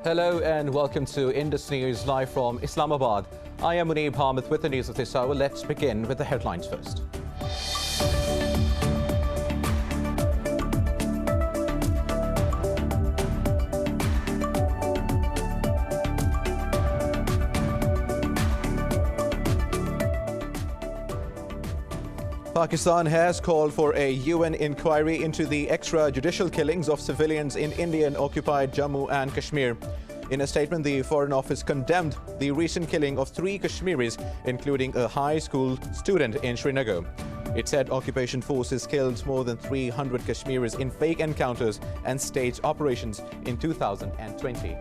Hello and welcome to Indus News live from Islamabad. I am Munib Hamid with the news of this hour. Let's begin with the headlines first. Pakistan has called for a UN inquiry into the extrajudicial killings of civilians in Indian-occupied Jammu and Kashmir. In a statement, the Foreign Office condemned the recent killing of 3 Kashmiris, including a high school student in Srinagar. It said occupation forces killed more than 300 Kashmiris in fake encounters and staged operations in 2020.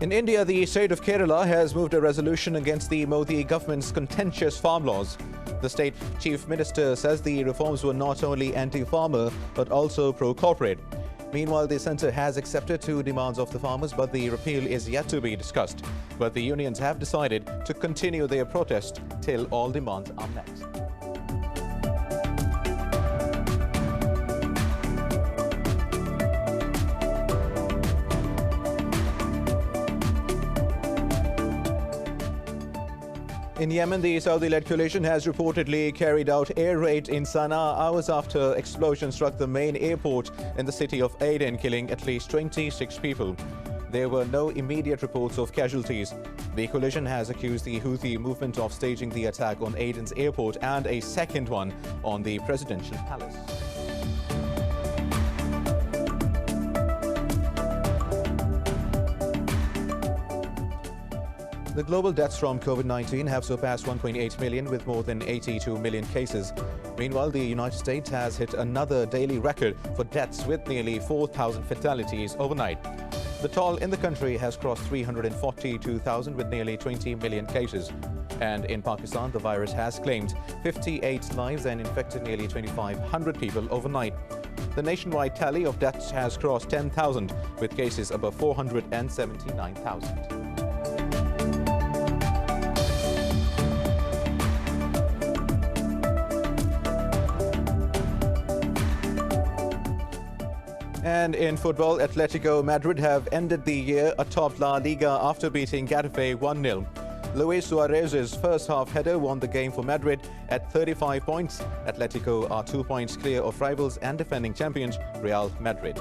In India, the state of Kerala has moved a resolution against the Modi government's contentious farm laws. The state chief minister says the reforms were not only anti-farmer but also pro-corporate. Meanwhile, the centre has accepted 2 demands of the farmers, but the repeal is yet to be discussed. But the unions have decided to continue their protest till all demands are met. In Yemen, the Saudi-led coalition has reportedly carried out air raids in Sana'a hours after explosions struck the main airport in the city of Aden, killing at least 26 people. There were no immediate reports of casualties. The coalition has accused the Houthi movement of staging the attack on Aden's airport and a second one on the presidential palace. The global deaths from COVID-19 have surpassed 1.8 million, with more than 82 million cases. Meanwhile, the United States has hit another daily record for deaths, with nearly 4,000 fatalities overnight. The toll in the country has crossed 342,000, with nearly 20 million cases. And in Pakistan, the virus has claimed 58 lives and infected nearly 2,500 people overnight. The nationwide tally of deaths has crossed 10,000, with cases above 479,000. And in football, Atletico Madrid have ended the year atop La Liga after beating Getafe 1-0. Luis Suarez's first-half header won the game for Madrid at 35 points. Atletico are 2 points clear of rivals and defending champions Real Madrid.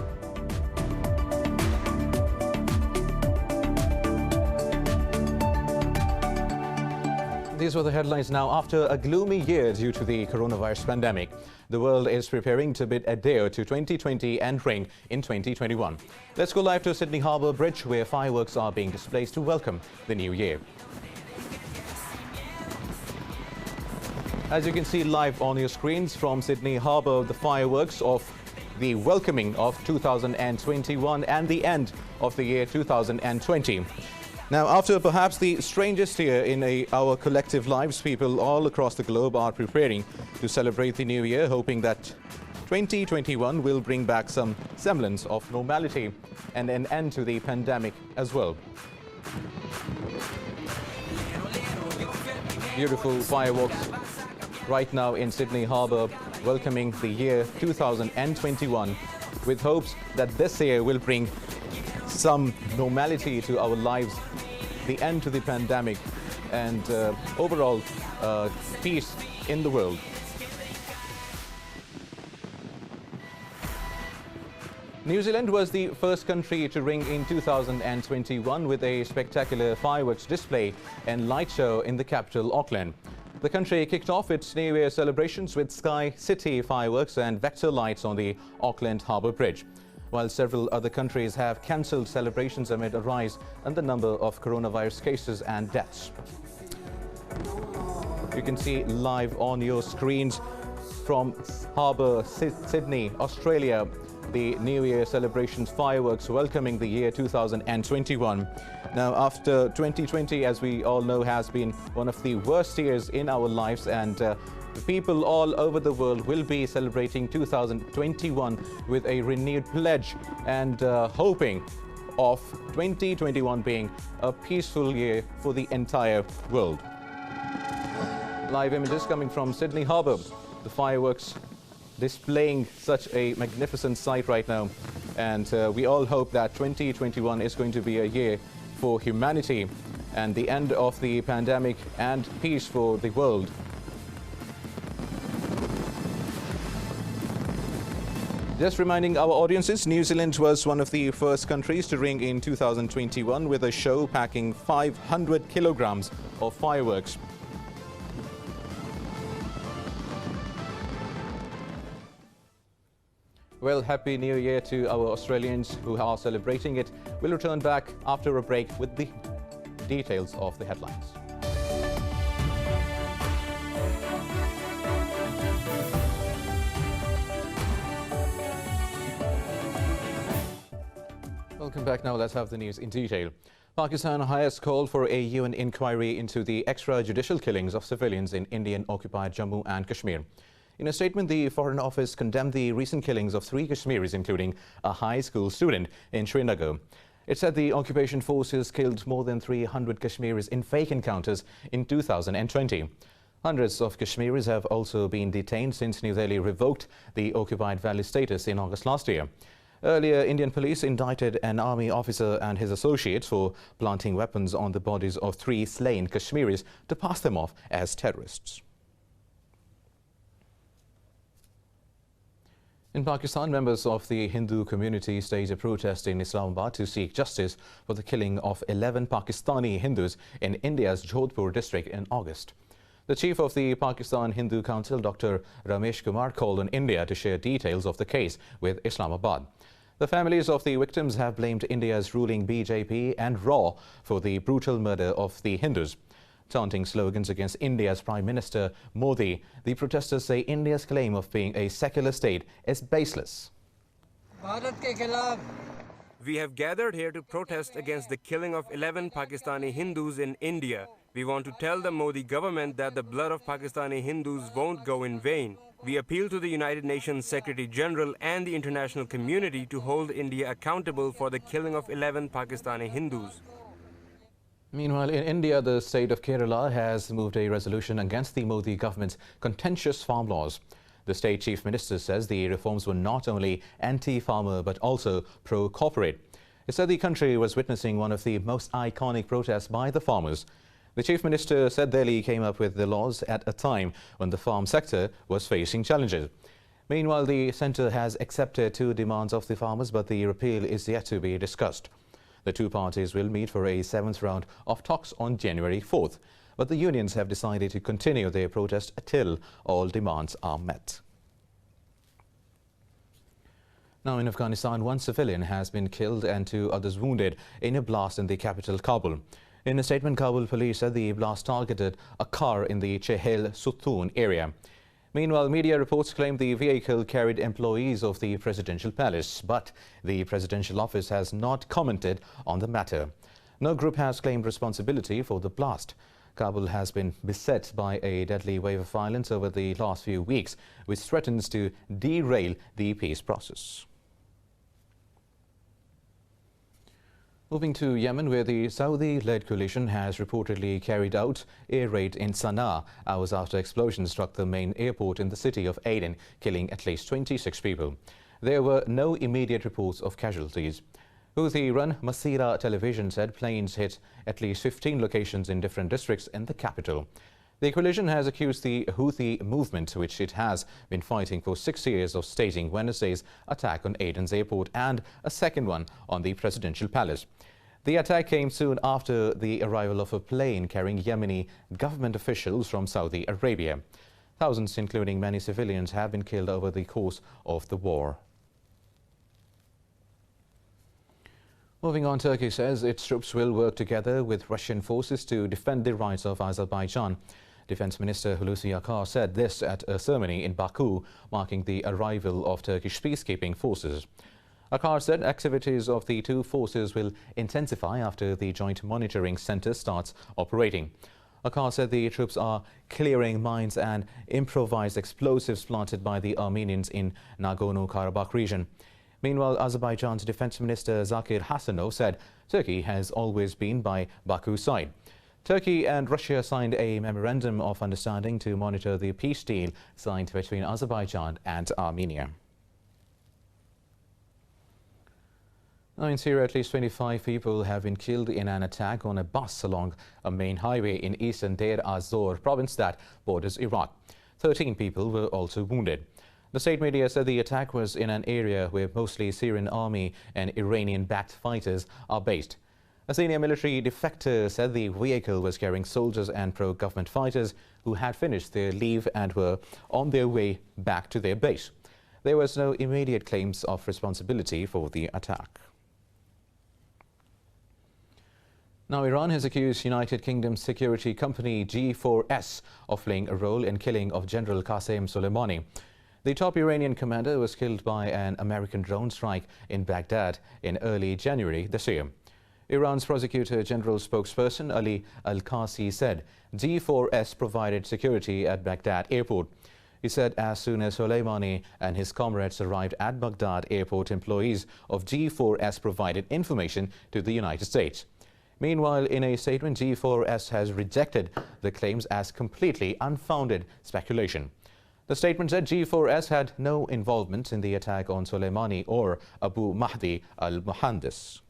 These were the headlines now. After a gloomy year due to the coronavirus pandemic, the world is preparing to bid adieu to 2020 and ring in 2021. Let's go live to Sydney Harbour Bridge, where fireworks are being displayed to welcome the new year. As you can see live on your screens from Sydney Harbour, the fireworks of the welcoming of 2021 and the end of the year 2020. Now, after perhaps the strangest year in our collective lives, people all across the globe are preparing to celebrate the new year, hoping that 2021 will bring back some semblance of normality and an end to the pandemic as well. Beautiful fireworks right now in Sydney Harbour, welcoming the year 2021, with hopes that this year will bring some normality to our lives, the end to the pandemic, and overall peace in the world. New Zealand was the first country to ring in 2021 with a spectacular fireworks display and light show in the capital, Auckland. The country kicked off its New Year celebrations with Sky City fireworks and vector lights on the Auckland Harbour Bridge, while several other countries have cancelled celebrations amid a rise in the number of coronavirus cases and deaths. You can see live on your screens from Harbour, Sydney, Australia, the New Year celebrations fireworks welcoming the year 2021. Now, after 2020, as we all know, has been one of the worst years in our lives, and people all over the world will be celebrating 2021 with a renewed pledge and hoping of 2021 being a peaceful year for the entire world. Live images coming from Sydney Harbour. the fireworks displaying such a magnificent sight right now. And we all hope that 2021 is going to be a year for humanity and the end of the pandemic and peace for the world. Just reminding our audiences, New Zealand was one of the first countries to ring in 2021 with a show packing 500 kilograms of fireworks. Well, Happy New Year to our Australians who are celebrating it. We'll return back after a break with the details of the headlines. Welcome back. Now let's have the news in detail. Pakistan has called for a UN inquiry into the extrajudicial killings of civilians in Indian-occupied Jammu and Kashmir. In a statement, the Foreign Office condemned the recent killings of 3 Kashmiris, including a high school student in Srinagar. It said the occupation forces killed more than 300 Kashmiris in fake encounters in 2020. Hundreds of Kashmiris have also been detained since New Delhi revoked the occupied valley status in August last year. Earlier, Indian police indicted an army officer and his associates for planting weapons on the bodies of 3 slain Kashmiris to pass them off as terrorists. In Pakistan, members of the Hindu community staged a protest in Islamabad to seek justice for the killing of 11 Pakistani Hindus in India's JODHPUR district in August. The chief of the Pakistan Hindu Council, Dr. Ramesh Kumar, called on India to share details of the case with Islamabad. The families of the victims have blamed India's ruling BJP and RAW for the brutal murder of the Hindus. Chanting slogans against India's Prime Minister Modi, the protesters say India's claim of being a secular state is baseless. We have gathered here to protest against the killing of 11 Pakistani Hindus in India. We want to tell the Modi government that the blood of Pakistani Hindus won't go in vain. We appeal to the United Nations Secretary General and the international community to hold India accountable for the killing of 11 Pakistani Hindus. Meanwhile, in India, the state of Kerala has moved a resolution against the Modi government's contentious farm laws. The state chief minister says the reforms were not only anti-farmer but also pro-corporate. It said the country was witnessing one of the most iconic protests by the farmers. The chief minister said Delhi came up with the laws at a time when the farm sector was facing challenges. Meanwhile, the centre has accepted 2 demands of the farmers, but the repeal is yet to be discussed. The 2 parties will meet for a 7th round of talks on January 4th. But the unions have decided to continue their protest until all demands are met. Now in Afghanistan, 1 civilian has been killed and 2 others wounded in a blast in the capital, Kabul. In a statement, Kabul police said the blast targeted a car in the Chehel Sutun area. Meanwhile, media reports claim the vehicle carried employees of the presidential palace, but the presidential office has not commented on the matter. No group has claimed responsibility for the blast. Kabul has been beset by a deadly wave of violence over the last few weeks, which threatens to derail the peace process. Moving to Yemen, where the Saudi-led coalition has reportedly carried out air raid in Sana'a hours after explosions struck the main airport in the city of Aden, killing at least 26 people. There were no immediate reports of casualties. Houthi-run Masira television said planes hit at least 15 locations in different districts in the capital. The coalition has accused the Houthi movement, which it has been fighting for 6 years, of staging Wednesday's attack on Aden's airport and a second one on the presidential palace. The attack came soon after the arrival of a plane carrying Yemeni government officials from Saudi Arabia. Thousands, including many civilians, have been killed over the course of the war. Moving on, Turkey says its troops will work together with Russian forces to defend the rights of Azerbaijan. Defense Minister Hulusi Akar said this at a ceremony in Baku, marking the arrival of Turkish peacekeeping forces. Akar said activities of the 2 forces will intensify after the Joint Monitoring Center starts operating. Akar said the troops are clearing mines and improvised explosives planted by the Armenians in Nagorno-Karabakh region. Meanwhile, Azerbaijan's Defense Minister Zakir Hasanov said Turkey has always been by Baku's side. Turkey and Russia signed a memorandum of understanding to monitor the peace deal signed between Azerbaijan and Armenia. Now in Syria, at least 25 people have been killed in an attack on a bus along a main highway in eastern Deir az-Zor province that borders Iraq. 13 people were also wounded. The state media said the attack was in an area where mostly Syrian army and Iranian-backed fighters are based. A senior military defector said the vehicle was carrying soldiers and pro-government fighters who had finished their leave and were on their way back to their base. There was no immediate claims of responsibility for the attack. Now, Iran has accused United Kingdom security company G4S of playing a role in killing of General Qasem Soleimani. The top Iranian commander was killed by an American drone strike in Baghdad in early January this year. Iran's Prosecutor General spokesperson Ali Al-Qasi said G4S provided security at Baghdad airport. He said as soon as Soleimani and his comrades arrived at Baghdad airport, employees of G4S provided information to the United States. Meanwhile, in a statement, G4S has rejected the claims as completely unfounded speculation. The statement said G4S had no involvement in the attack on Soleimani or Abu Mahdi al-Muhandis.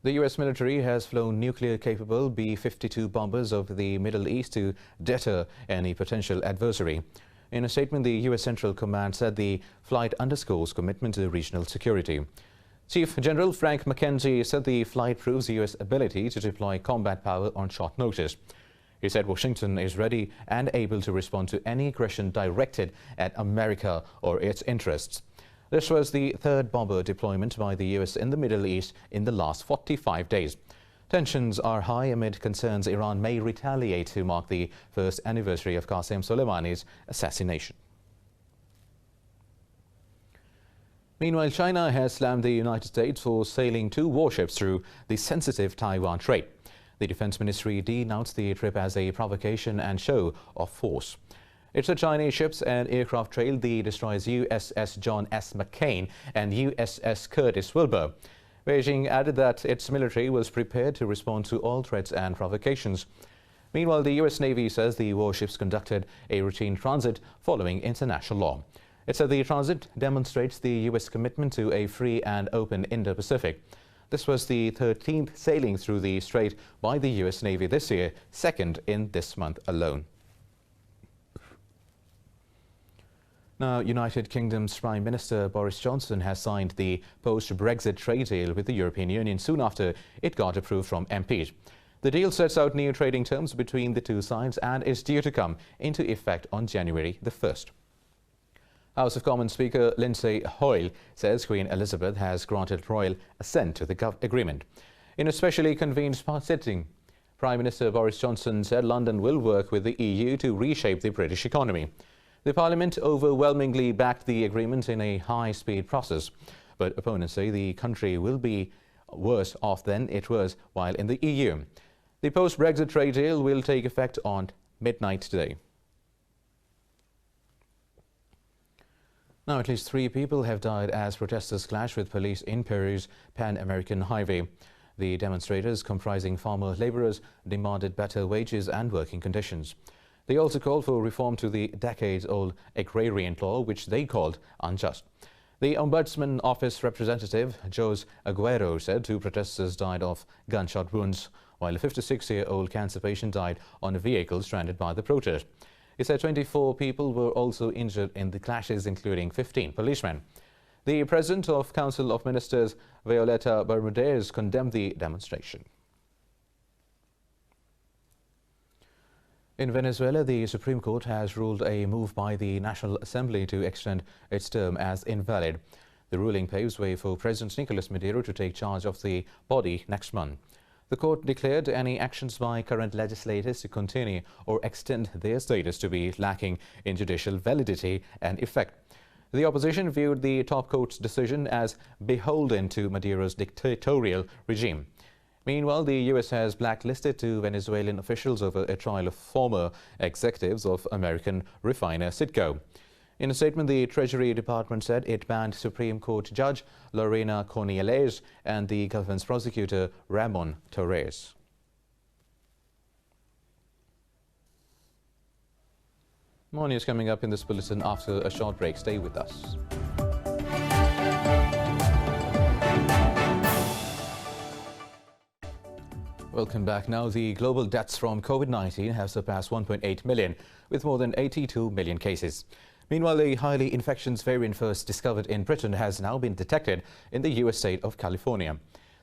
The U.S. military has flown nuclear-capable B-52 bombers over the Middle East to deter any potential adversary. In a statement, the U.S. Central Command said the flight underscores commitment to regional security. Chief General Frank McKenzie said the flight proves the U.S. ability to deploy combat power on short notice. He said Washington is ready and able to respond to any aggression directed at America or its interests. This was the third bomber deployment by the U.S. in the Middle East in the last 45 days. Tensions are high amid concerns Iran may retaliate to mark the first anniversary of Qasem Soleimani's assassination. Meanwhile, China has slammed the United States for sailing 2 warships through the sensitive Taiwan Strait. The Defense Ministry denounced the trip as a provocation and show of force. It's the Chinese ships and aircraft trailed the destroyers USS John S. McCain and USS Curtis Wilbur. Beijing added that its military was prepared to respond to all threats and provocations. Meanwhile, the U.S. Navy says the warships conducted a routine transit following international law. It said the transit demonstrates the U.S. commitment to a free and open Indo-Pacific. This was the 13th sailing through the strait by the U.S. Navy this year, second in this month alone. Now, United Kingdom's Prime Minister Boris Johnson has signed the post-Brexit trade deal with the European Union soon after it got approved from MPs. The deal sets out new trading terms between the two sides and is due to come into effect on January the 1st. House of Commons Speaker Lindsay Hoyle says Queen Elizabeth has granted royal assent to the agreement. In a specially convened sitting, Prime Minister Boris Johnson said London will work with the EU to reshape the British economy. The Parliament overwhelmingly backed the agreement in a high-speed process, but opponents say the country will be worse off than it was while in the EU. The post-Brexit trade deal will take effect on midnight today. Now, at least 3 people have died as protesters clash with police in Peru's Pan-American Highway. The demonstrators, comprising farmer laborers, demanded better wages and working conditions. They also called for reform to the decades-old agrarian law, which they called unjust. The Ombudsman Office representative, Jose Aguero, said 2 protesters died of gunshot wounds, while a 56-year-old cancer patient died on a vehicle stranded by the protest. He said 24 people were also injured in the clashes, including 15 policemen. The President of Council of Ministers, Violeta Bermudez, condemned the demonstration. In Venezuela, the Supreme Court has ruled a move by the National Assembly to extend its term as invalid. The ruling paves way for President Nicolas Maduro to take charge of the body next month. The court declared any actions by current legislators to continue or extend their status to be lacking in judicial validity and effect. The opposition viewed the top court's decision as beholden to Maduro's dictatorial regime. Meanwhile, the U.S. has blacklisted 2 Venezuelan officials over a trial of former executives of American refiner Citgo. In a statement, the Treasury Department said it banned Supreme Court Judge Lorena Cornelius and the government's prosecutor Ramon Torres. More news coming up in this bulletin after a short break. Stay with us. Welcome back. Now, the global deaths from COVID-19 have surpassed 1.8 million, with more than 82 million cases. Meanwhile, the highly infectious variant first discovered in Britain has now been detected in the U.S. state of California.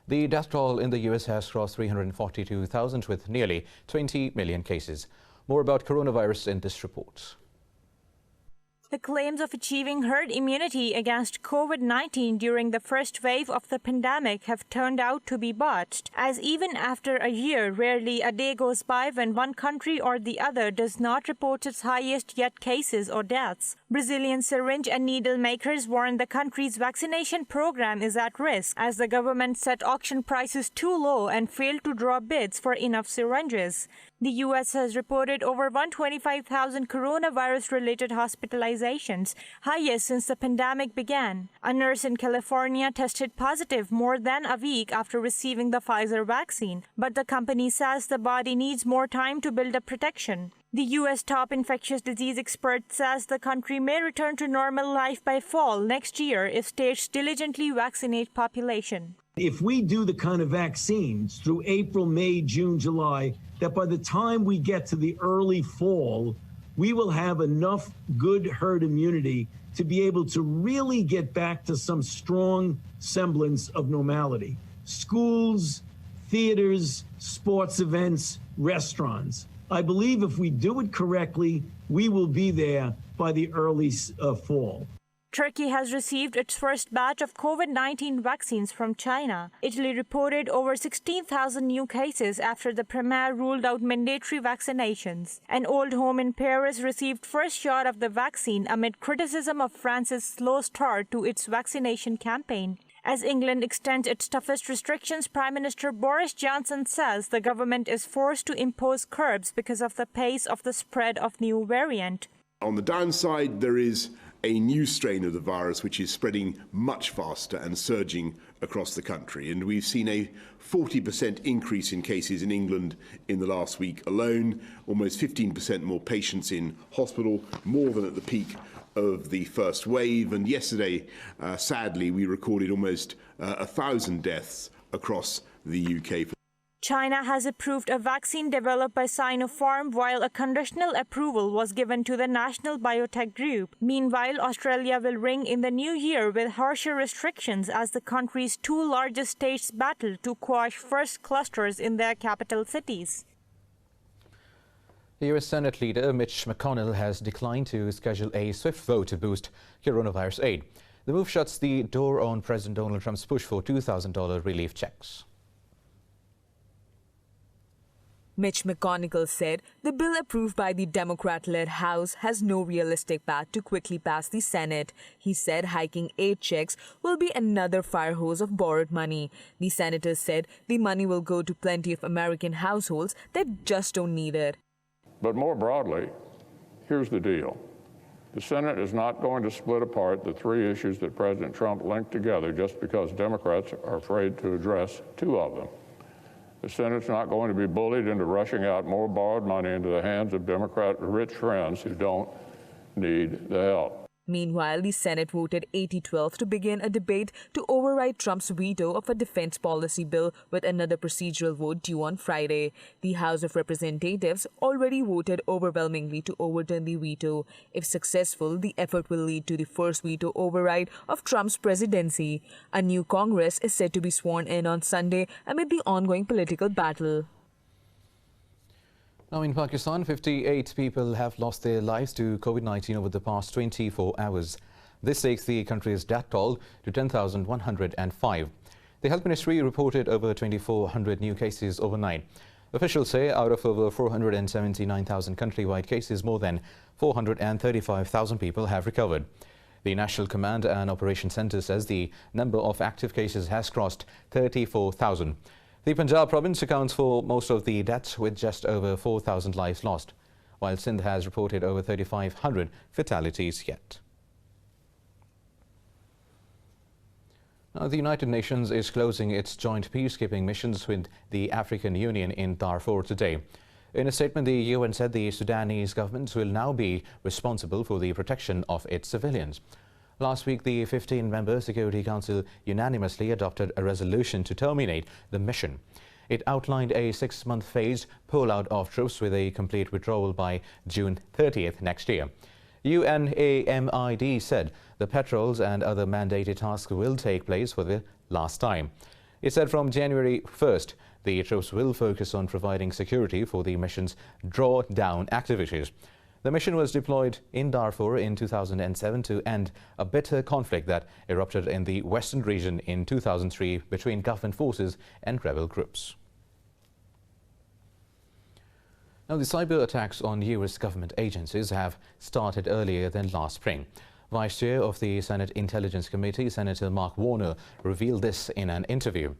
The death toll in the U.S. has crossed 342,000 with nearly 20 million cases. More about coronavirus in this report. The claims of achieving herd immunity against COVID-19 during the first wave of the pandemic have turned out to be botched, as even after a year, rarely a day goes by when one country or the other does not report its highest yet cases or deaths. Brazilian syringe and needle makers warn the country's vaccination program is at risk, as the government set auction prices too low and failed to draw bids for enough syringes. The U.S. has reported over 125,000 coronavirus-related hospitalizations, highest since the pandemic began. A nurse in California tested positive more than a week after receiving the Pfizer vaccine, but the company says the body needs more time to build up protection. The U.S. top infectious disease expert says the country may return to normal life by fall next year if states diligently vaccinate population. If we do the kind of vaccines through April, May, June, July, that by the time we get to the early fall, we will have enough good herd immunity to be able to really get back to some strong semblance of normality. Schools, theaters, sports events, restaurants. I believe if we do it correctly, we will be there by the early fall. Turkey has received its first batch of COVID-19 vaccines from China. Italy reported over 16,000 new cases after the premier ruled out mandatory vaccinations. An old home in Paris received first shot of the vaccine amid criticism of France's slow start to its vaccination campaign. As England extends its toughest restrictions, Prime Minister Boris Johnson says the government is forced to impose curbs because of the pace of the spread of new variant. On the downside, there is a new strain of the virus which is spreading much faster and surging across the country. And we've seen a 40% increase in cases in England in the last week alone, almost 15% more patients in hospital, more than at the peak of the first wave. And yesterday, sadly, we recorded almost 1,000 deaths across the UK. China has approved a vaccine developed by Sinopharm, while a conditional approval was given to the national biotech group. Meanwhile, Australia will ring in the new year with harsher restrictions as the country's two largest states battle to quash first clusters in their capital cities. The U.S. Senate leader Mitch McConnell has declined to schedule a swift vote to boost coronavirus aid. The move shuts the door on President Donald Trump's push for $2,000 relief checks. Mitch McConnell said the bill approved by the Democrat-led House has no realistic path to quickly pass the Senate. He said hiking aid checks will be another fire hose of borrowed money. The senators said the money will go to plenty of American households that just don't need it. But more broadly, here's the deal. The Senate is not going to split apart the three issues that President Trump linked together just because Democrats are afraid to address two of them. The Senate's not going to be bullied into rushing out more borrowed money into the hands of Democrat rich friends who don't need the help. Meanwhile, the Senate voted 80-12 to begin a debate to override Trump's veto of a defense policy bill, with another procedural vote due on Friday. The House of Representatives already voted overwhelmingly to overturn the veto. If successful, the effort will lead to the first veto override of Trump's presidency. A new Congress is set to be sworn in on Sunday amid the ongoing political battle. Now, in Pakistan, 58 people have lost their lives to COVID-19 over the past 24 hours. This takes the country's death toll to 10,105. The Health Ministry reported over 2,400 new cases overnight. Officials say out of over 479,000 countrywide cases, more than 435,000 people have recovered. The National Command and Operations Centre says the number of active cases has crossed 34,000. The Punjab province accounts for most of the deaths, with just over 4,000 lives lost, while Sindh has reported over 3,500 fatalities yet. The United Nations is closing its joint peacekeeping missions with the African Union in Darfur today. In a statement, the UN said the Sudanese government will now be responsible for the protection of its civilians. Last week, the 15-member Security Council unanimously adopted a resolution to terminate the mission. It outlined a 6-month phased pull-out of troops with a complete withdrawal by June 30th next year. UNAMID said the patrols and other mandated tasks will take place for the last time. It said from January 1st, the troops will focus on providing security for the mission's draw-down activities. The mission was deployed in Darfur in 2007 to end a bitter conflict that erupted in the western region in 2003 between government forces and rebel groups. Now, the cyber attacks on U.S. government agencies have started earlier than last spring. Vice Chair of the Senate Intelligence Committee, Senator Mark Warner, revealed this in an interview.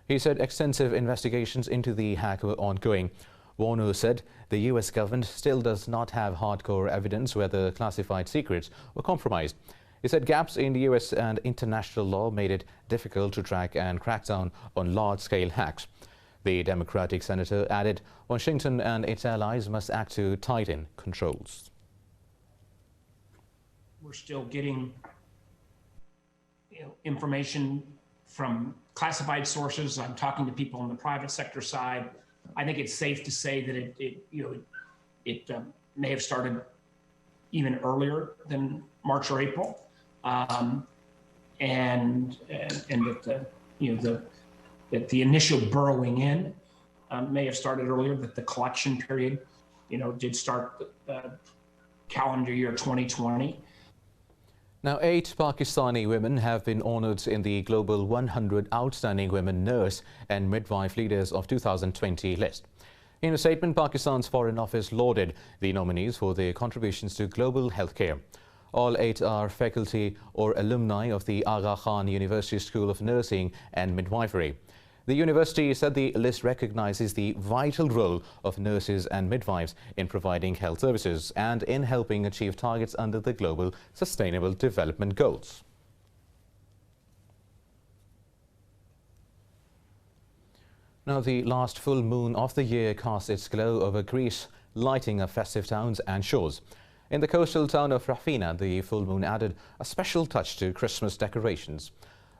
He said extensive investigations into the hack were ongoing. Warner said the U.S. government still does not have hardcore evidence whether classified secrets were compromised. He said gaps in U.S. and international law made it difficult to track and crack down on large-scale hacks. The Democratic senator added Washington and its allies must act to tighten controls. We're still getting information from classified sources. I'm talking to people on the private sector side. I think it's safe to say that it may have started even earlier than March or April, and that the initial burrowing in may have started earlier. That the collection period, did start calendar year 2020. Now, 8 Pakistani women have been honored in the Global 100 Outstanding Women Nurse and Midwife Leaders of 2020 list. In a statement, Pakistan's Foreign Office lauded the nominees for their contributions to global healthcare. All 8 are faculty or alumni of the Aga Khan University School of Nursing and Midwifery. The university said the list recognizes the vital role of nurses and midwives in providing health services and in helping achieve targets under the Global Sustainable Development Goals. Now, the last full moon of the year cast its glow over Greece, lighting up festive towns and shores. In the coastal town of Rafina, the full moon added a special touch to Christmas decorations.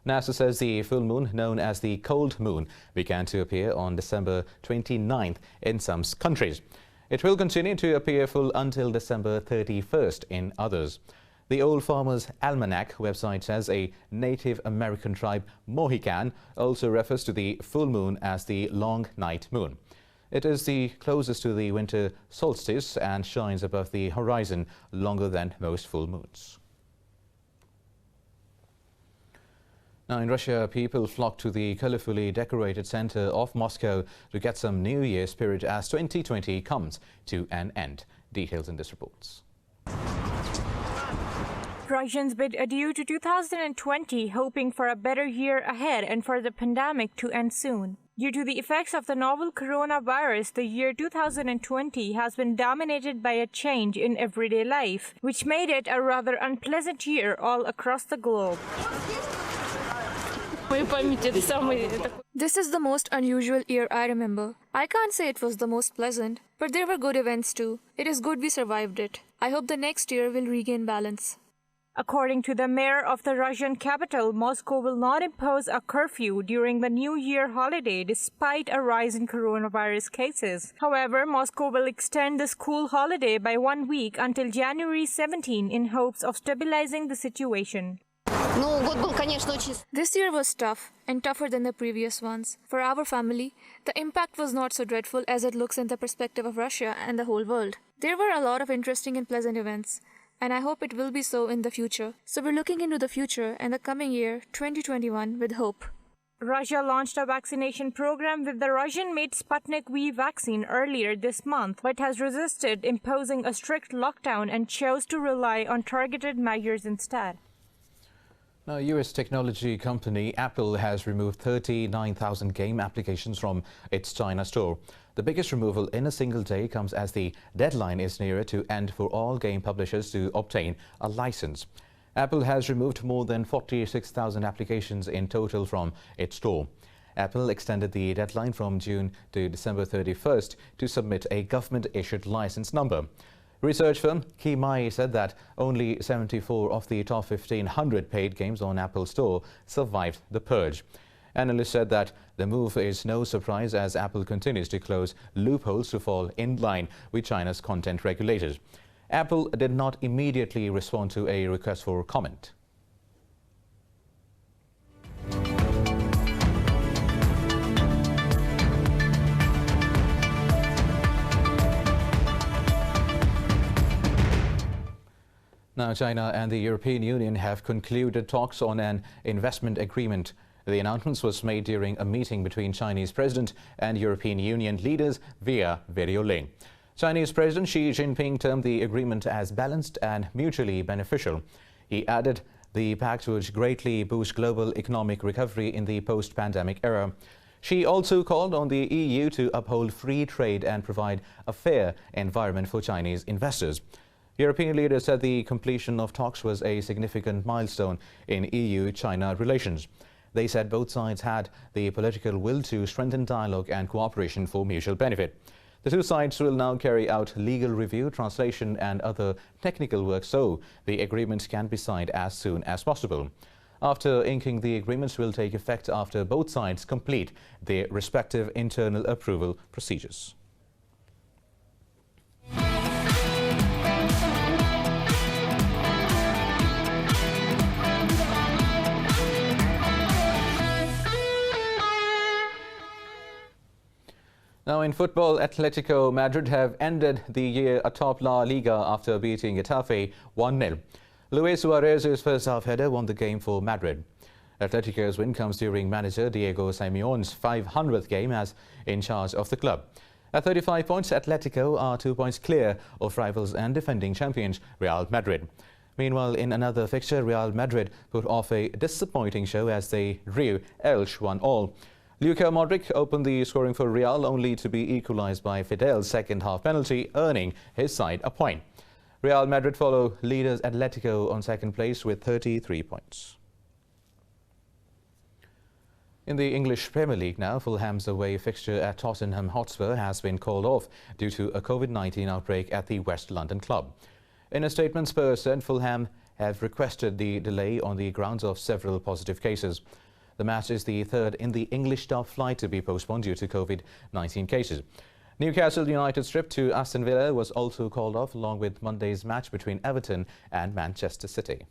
NASA says the full moon, known as the cold moon, began to appear on December 29th in some countries. It will continue to appear full until December 31st in others. The Old Farmer's Almanac website says a Native American tribe, Mohican, also refers to the full moon as the long night moon. It is the closest to the winter solstice and shines above the horizon longer than most full moons. Now, in Russia, people flocked to the colorfully decorated center of Moscow to get some New Year spirit as 2020 comes to an end. Details in this report. Russians bid adieu to 2020, hoping for a better year ahead and for the pandemic to end soon. Due to the effects of the novel coronavirus, the year 2020 has been dominated by a change in everyday life, which made it a rather unpleasant year all across the globe. This is the most unusual year I remember. I can't say it was the most pleasant, but there were good events too. It is good we survived it. I hope the next year will regain balance. According to the mayor of the Russian capital, Moscow will not impose a curfew during the New Year holiday despite a rise in coronavirus cases. However, Moscow will extend the school holiday by 1 week until January 17 in hopes of stabilizing the situation. This year was tough and tougher than the previous ones. For our family, the impact was not so dreadful as it looks in the perspective of Russia and the whole world. There were a lot of interesting and pleasant events, and I hope it will be so in the future. So we're looking into the future and the coming year, 2021, with hope. Russia launched a vaccination program with the Russian-made Sputnik V vaccine earlier this month, but has resisted imposing a strict lockdown and chose to rely on targeted measures instead. Now, U.S. technology company Apple has removed 39,000 game applications from its China store. The biggest removal in a single day comes as the deadline is nearer to end for all game publishers to obtain a license. Apple has removed more than 46,000 applications in total from its store. Apple extended the deadline from June to December 31st to submit a government-issued license number. Research firm Kimai said that only 74 of the top 1,500 paid games on Apple Store survived the purge. Analysts said that the move is no surprise as Apple continues to close loopholes to fall in line with China's content regulators. Apple did not immediately respond to a request for comment. Now, China and the European Union have concluded talks on an investment agreement. The announcement was made during a meeting between Chinese President and European Union leaders via video link. Chinese President Xi Jinping termed the agreement as balanced and mutually beneficial. He added the pact would greatly boost global economic recovery in the post-pandemic era. Xi also called on the EU to uphold free trade and provide a fair environment for Chinese investors. European leaders said the completion of talks was a significant milestone in EU-China relations. They said both sides had the political will to strengthen dialogue and cooperation for mutual benefit. The two sides will now carry out legal review, translation and other technical work so the agreement can be signed as soon as possible. After inking, the agreements will take effect after both sides complete their respective internal approval procedures. Now in football, Atletico Madrid have ended the year atop La Liga after beating Getafe 1-0. Luis Suarez's first-half header won the game for Madrid. Atletico's win comes during manager Diego Simeone's 500th game as in charge of the club. At 35 points, Atletico are 2 points clear of rivals and defending champions Real Madrid. Meanwhile, in another fixture, Real Madrid put off a disappointing show as they drew Elche 1-1. Luka Modric opened the scoring for Real only to be equalized by Fidel's second-half penalty, earning his side a point. Real Madrid follow leaders Atletico on second place with 33 points. In the English Premier League now, Fulham's away fixture at Tottenham Hotspur has been called off due to a COVID-19 outbreak at the West London club. In a statement, Spurs said Fulham have requested the delay on the grounds of several positive cases. The match is the third in the English staff flight to be postponed due to COVID-19 cases. Newcastle United's trip to Aston Villa was also called off along with Monday's match between Everton and Manchester City.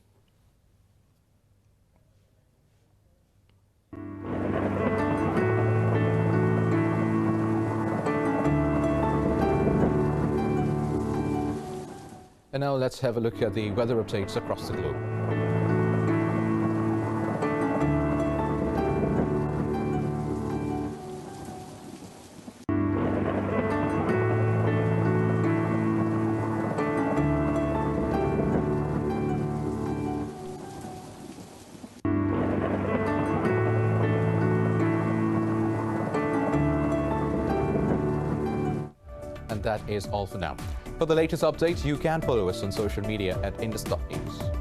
And now let's have a look at the weather updates across the globe. And that is all for now. For the latest updates, you can follow us on social media at Indus.News.